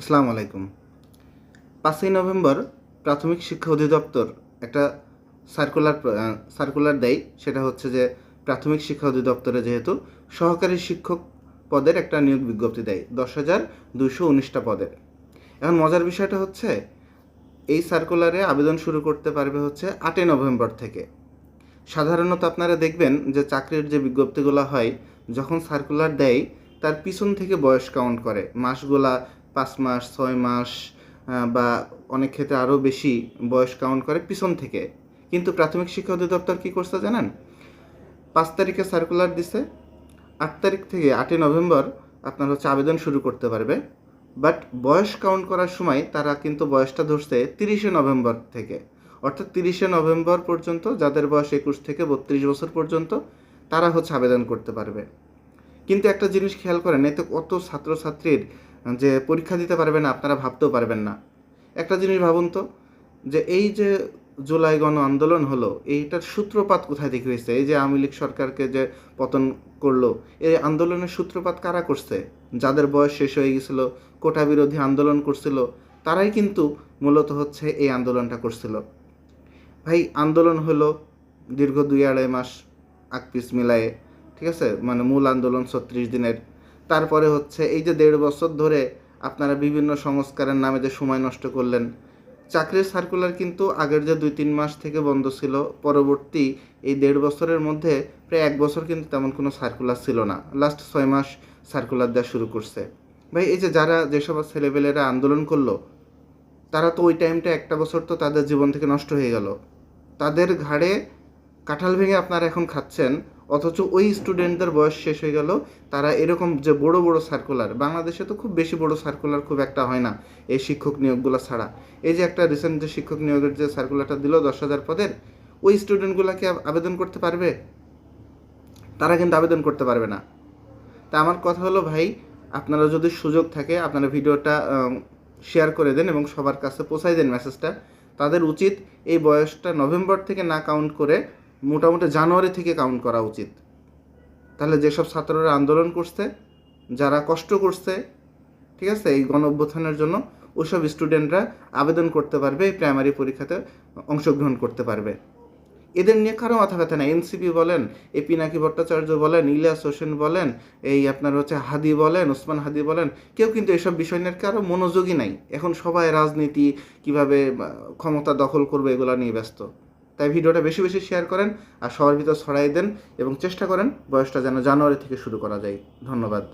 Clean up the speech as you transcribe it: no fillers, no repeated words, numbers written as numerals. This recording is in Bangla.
আসসালামু আলাইকুম। 5ই নভেম্বর প্রাথমিক শিক্ষা অধিদপ্তর একটা সার্কুলার দেয়। সেটা হচ্ছে যে প্রাথমিক শিক্ষা অধিদপ্তরে যেহেতু সহকারী শিক্ষক পদের একটা নিয়োগ বিজ্ঞপ্তি দেয় 10,219টা পদের। এখন মজার বিষয়টা হচ্ছে এই সার্কুলারে আবেদন শুরু করতে পারবে হচ্ছে 8ই নভেম্বর থেকে। সাধারণত আপনারা দেখবেন যে চাকরির যে বিজ্ঞপ্তিগুলো হয়, যখন সার্কুলার দেয় তার পিছন থেকে বয়স কাউন্ট করে, মাসগুলা 5 মাস 6 মাস বা অনেক ক্ষেত্রে আরও বেশি বয়স কাউন্ট করে পিছন থেকে। কিন্তু প্রাথমিক শিক্ষা অধিদপ্তর কী করছে জানেন? 5 তারিখে সার্কুলার দিছে, 8 তারিখ থেকে 8ই নভেম্বর আপনার হচ্ছে আবেদন শুরু করতে পারবে। বাট বয়স কাউন্ট করার সময় তারা কিন্তু বয়সটা ধরছে 30শে নভেম্বর থেকে, অর্থাৎ 30শে নভেম্বর পর্যন্ত যাদের বয়স 21 থেকে 32 বছর পর্যন্ত তারা হচ্ছে আবেদন করতে পারবে। কিন্তু একটা জিনিস খেয়াল করেন, এতে কত ছাত্রছাত্রীর যে পরীক্ষা দিতে পারবে না আপনারা ভাবতেও পারবেন না। একটা জিনিস ভাবুন তো, যে এই যে জুলাই গণ আন্দোলন হলো, এইটার সূত্রপাত কোথায় থেকে হয়েছে? এই যে আওয়ামী লীগ সরকারকে যে পতন করলো, এই আন্দোলনের সূত্রপাত কারা করছে? যাদের বয়স শেষ হয়ে গেছিল, কোটা বিরোধী আন্দোলন করছিল, তারাই কিন্তু মূলত হচ্ছে এই আন্দোলনটা করছিল। ভাই, আন্দোলন হলো দীর্ঘ 2-2.5 মাস আকপিস মিলায়ে, ঠিক আছে, মানে মূল আন্দোলন 36 দিনের। তারপরে হচ্ছে এই যে 1.5 বছর ধরে আপনারা বিভিন্ন সংস্কারের নামে যে সময় নষ্ট করলেন। চাকরির সার্কুলার কিন্তু আগের যে 2-3 মাস থেকে বন্ধ ছিল, পরবর্তী এই 1.5 বছরের মধ্যে প্রায় 1 বছর কিন্তু তেমন কোনো সার্কুলার ছিল না, লাস্ট 6 মাস সার্কুলার দেওয়া শুরু করছে। ভাই, এই যে যারা যেসব ছেলেপেলেরা আন্দোলন করলো, তারা তো ওই টাইমটা 1টা বছর তো তাদের জীবন থেকে নষ্ট হয়ে গেল। তাদের ঘাড়ে কাঁঠাল ভেঙে আপনারা এখন খাচ্ছেন, অথচ ওই স্টুডেন্টদের বয়স শেষ হয়ে গেল। তারা এরকম যে বড় বড় সার্কুলার, বাংলাদেশে তো খুব বেশি বড় সার্কুলার খুব একটা হয় না এই শিক্ষক নিয়োগগুলো ছাড়া। এই যে একটা রিসেন্ট যে শিক্ষক নিয়োগের যে সার্কুলারটা দিল 10,000 পদের, ওই স্টুডেন্টগুলোকে আবেদন করতে পারবে? তারা কিন্তু আবেদন করতে পারবে না। তা আমার কথা হলো, ভাই, আপনারা যদি সুযোগ থাকে আপনারা ভিডিওটা শেয়ার করে দেন এবং সবার কাছে পৌঁছাই দেন মেসেজটা। তাদের উচিত এই বয়সটা নভেম্বর থেকে না কাউন্ট করে মোটামুটি জানুয়ারি থেকে কাউন্ট করা উচিত। তাহলে যেসব ছাত্ররা আন্দোলন করছে, যারা কষ্ট করছে, ঠিক আছে, এই গণ অভ্যুত্থানের জন্য, ওইসব স্টুডেন্টরা আবেদন করতে পারবে, এই প্রাইমারি পরীক্ষাতে অংশগ্রহণ করতে পারবে। এদের নিয়ে কারো মাথা ব্যথা নেই। এনসিপি বলেন, এই পিনাকি ভট্টাচার্য বলেন, ইলিয়াস হোসেন বলেন, এই আপনার হচ্ছে হাদি বলেন, ওসমান হাদি বলেন, কেউ কিন্তু এসব বিষয় নিয়ে কারো মনোযোগই নাই। এখন সবাই রাজনীতি কীভাবে ক্ষমতা দখল করবে এগুলো নিয়ে ব্যস্ত। তাই ভিডিওটা বেশি বেশি শেয়ার করেন আর সবার ভিতর ছড়াই দেন এবং চেষ্টা করেন বয়সটা যেন জানুয়ারি থেকে শুরু করা যায়। ধন্যবাদ।